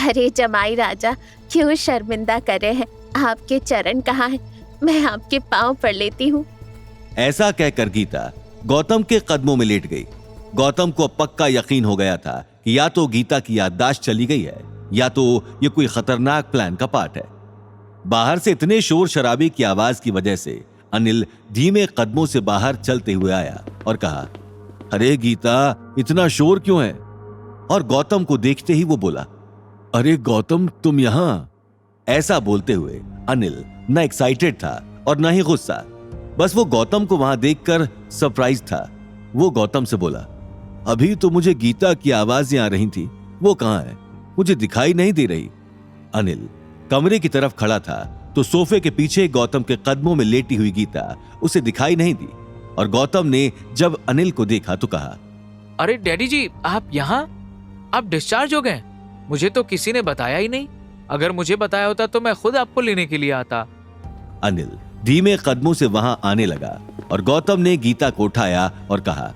अरे जमाई राजा, क्यों शर्मिंदा कर रहे हैं? आपके चरण कहाँ हैं? मैं आपके पाँव पड़ लेती हूँ। ऐसा कहकर गीता गौतम के कदमों में लेट गई। गौतम को पक्का यकीन हो गया था कि या तो गीता की याददाश्त चली गई है या तो ये कोई खतरनाक प्लान का पार्ट है। बाहर से इतने शोर शराबे की आवाज की वजह से अनिल धीमे कदमों से बाहर चलते हुए आया और कहा, अरे गीता, इतना शोर क्यों है? और गौतम को देखते ही वो बोला, अरे गौतम, तुम यहां? ऐसा बोलते हुए अनिल न एक्साइटेड था और न ही गुस्सा, बस वो गौतम को वहां देखकर सरप्राइज था। वो गौतम से बोला, अभी तो मुझे गीता की आवाजें आ रही थी, वो कहां है? मुझे दिखाई नहीं दे रही। अनिल कमरे की तरफ खड़ा था तो सोफे के पीछे गौतम के कदमों में लेटी हुई गीता उसे दिखाई नहीं दी। और गौतम ने जब अनिल को देखा तो कहा, अरे डैडी जी, आप यहाँ? आप डिस्चार्ज हो गए? मुझे तो किसी ने बताया ही नहीं। अगर मुझे बताया होता तो मैं खुद आपको लेने के लिए आता। अनिल धीमे कदमों से वहां आने लगा और गौतम ने गीता को उठाया और कहा,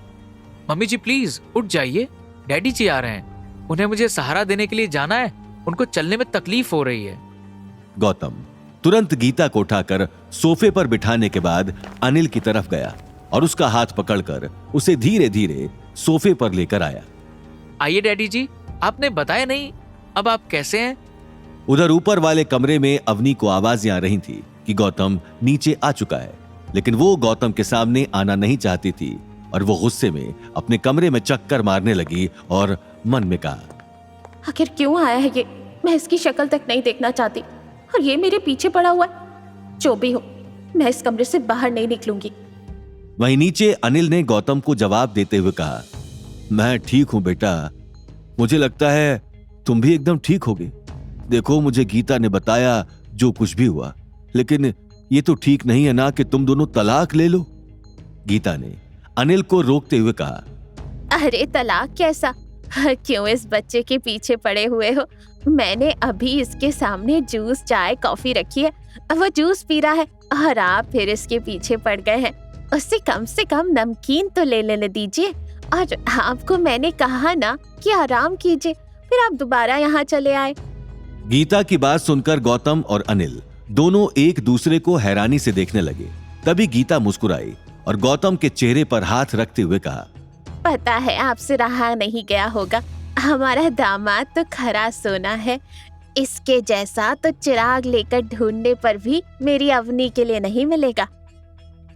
मम्मी जी प्लीज उठ जाइए, डैडी जी आ रहे हैं, उन्हें मुझे सहारा देने के लिए जाना है, उनको चलने में तकलीफ हो रही है। गौतम तुरंत गीता को उठाकर सोफे पर बिठाने के बाद अनिल की तरफ गया और उसका हाथ पकड़कर उसे धीरे धीरे सोफे पर लेकर आया। आइए डैडी जी, आपने बताया नहीं, अब आप कैसे हैं? उधर ऊपर वाले कमरे में अवनी को आवाजें आ रही थी कि गौतम नीचे आ चुका है, लेकिन वो गौतम के सामने आना नहीं चाहती थी और वो गुस्से में अपने कमरे में चक्कर मारने लगी और मन में कहा, आखिर क्यों आया है ये? मैं इसकी शक्ल तक नहीं देखना चाहती और ये मेरे पीछे पड़ा हुआ है। जो भी हो, मैं इस कमरे से बाहर नहीं निकलूंगी। वहीं नीचे अनिल ने गौतम को जवाब देते हुए कहा, मैं ठीक हूं बेटा, मुझे लगता है तुम भी एकदम ठीक होगे। देखो, मुझे गीता ने बताया जो कुछ भी हुआ, लेकिन ये तो ठीक नहीं है ना कि तुम दोनों तलाक ले लो। गीता ने अनिल को रोकते हुए कहा, अरे तलाक कैसा? क्यों इस बच्चे के पीछे पड़े हुए हो? मैंने अभी इसके सामने जूस, चाय, कॉफी रखी है, वो जूस पी रहा है और आप फिर इसके पीछे पड़ गए हैं। उससे कम नमकीन तो ले दीजिए। और आपको मैंने कहा ना कि आराम कीजिए, फिर आप दोबारा यहाँ चले आए। गीता की बात सुनकर गौतम और अनिल दोनों एक दूसरे को हैरानी से देखने लगे। तभी गीता मुस्कुराई और गौतम के चेहरे पर हाथ रखते हुए कहा, पता है आपसे रहा नहीं गया होगा, हमारा दामाद तो खरा सोना है। इसके जैसा तो चिराग लेकर ढूंढने पर भी मेरी अवनी के लिए नहीं मिलेगा।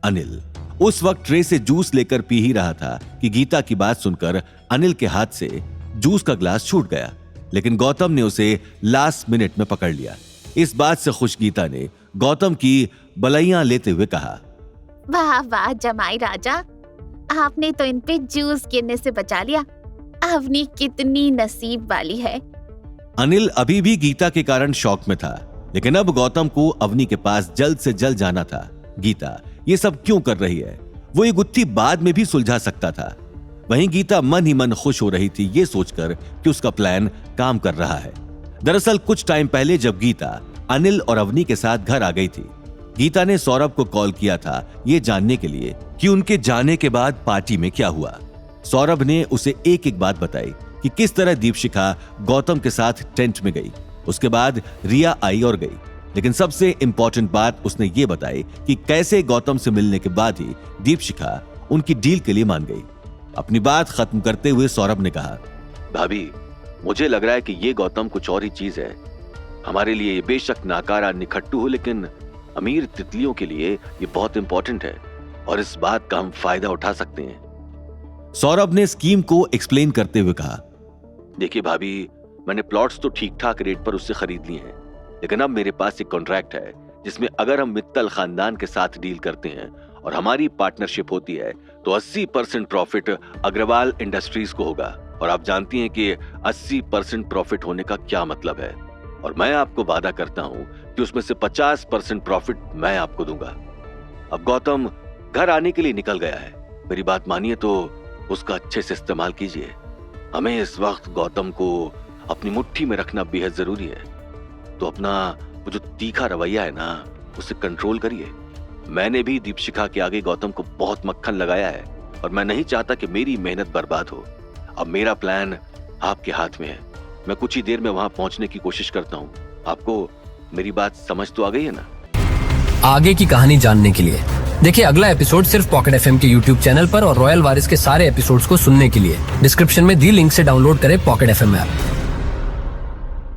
अनिल उस वक्त ट्रे से जूस लेकर पी ही रहा था कि गीता की बात सुनकर अनिल के हाथ से जूस का ग्लास छूट गया, लेकिन गौतम ने उसे लास्ट मिनट में पकड़ लिया। इस बात से खुश गीता ने गौतम की बलैया लेते हुए कहा, वाह वाह जमाई राजा, आपने तो इन पे जूस गिरने से बचा लिया। अवनी कितनी नसीब वाली है। अनिल अभी भी गीता के कारण शॉक में था, लेकिन अब गौतम को अवनी के पास जल्द से जल्द जाना था। गीता ये सब क्यों कर रही है, वो ये गुत्थी बाद में भी सुलझा सकता था। वहीं गीता मन ही मन खुश हो रही थी ये सोचकर कि उसका प्लान काम कर रहा है। दरअसल कुछ टाइम पहले जब गीता अनिल और अवनी के साथ घर आ गई थी, गीता ने सौरभ को कॉल किया था ये जानने के लिए कि उनके जाने के बाद पार्टी में क्या हुआ। सौरभ ने उसे एक एक बात बताई कि किस तरह दीपशिखा गौतम के साथ टेंट में गई, उसके बाद रिया आई और गई, लेकिन सबसे इंपॉर्टेंट बात उसने ये बताई कि कैसे गौतम से मिलने के बाद ही दीपशिखा उनकी डील के लिए मान गई। अपनी बात खत्म करते हुए सौरभ ने कहा, भाभी, मुझे लग रहा है कि ये गौतम कुछ और ही चीज है। हमारे लिए ये बेशक नाकारा निखट्टू हो, लेकिन अमीर तितलियों के लिए ये बहुत इंपॉर्टेंट है और इस बात का हम फायदा उठा सकते हैं। सौरभ ने स्कीम को एक्सप्लेन करते हुए कहा, देखिए भाभी, मैंने प्लॉट्स तो ठीक ठाक रेट पर उससे खरीद लिए हैं, लेकिन अब मेरे पास एक कॉन्ट्रैक्ट है जिसमें अगर हम मित्तल खानदान के साथ डील करते हैं और हमारी पार्टनरशिप होती है तो 80% प्रॉफिट अग्रवाल इंडस्ट्रीज को होगा। और आप जानती हैं कि 80% प्रॉफिट होने का क्या मतलब है, और मैं आपको वादा करता हूं कि उसमें से 50% प्रॉफिट मैं आपको दूंगा। अब गौतम घर आने के लिए निकल गया है, मेरी बात मानिए तो उसका अच्छे से इस्तेमाल कीजिए। हमें इस वक्त गौतम को अपनी मुट्ठी में रखना बेहद जरूरी है, तो अपना वो जो तीखा रवैया है ना, उसे कंट्रोल करिए। मैंने भी दीपशिखा के आगे गौतम को बहुत मक्खन लगाया है और मैं नहीं चाहता कि मेरी मेहनत बर्बाद हो। अब मेरा प्लान आपके हाथ में है, मैं कुछ ही देर में वहां पहुंचने की कोशिश करता हूँ। आपको मेरी बात समझ तो आ गई है ना? आगे की कहानी जानने के लिए देखिए अगला एपिसोड सिर्फ पॉकेट एफएम के यूट्यूब चैनल पर और रॉयल वारिस के सारे एपिसोड्स को सुनने के लिए डिस्क्रिप्शन में दी लिंक से डाउनलोड करें पॉकेट एफएम ऐप।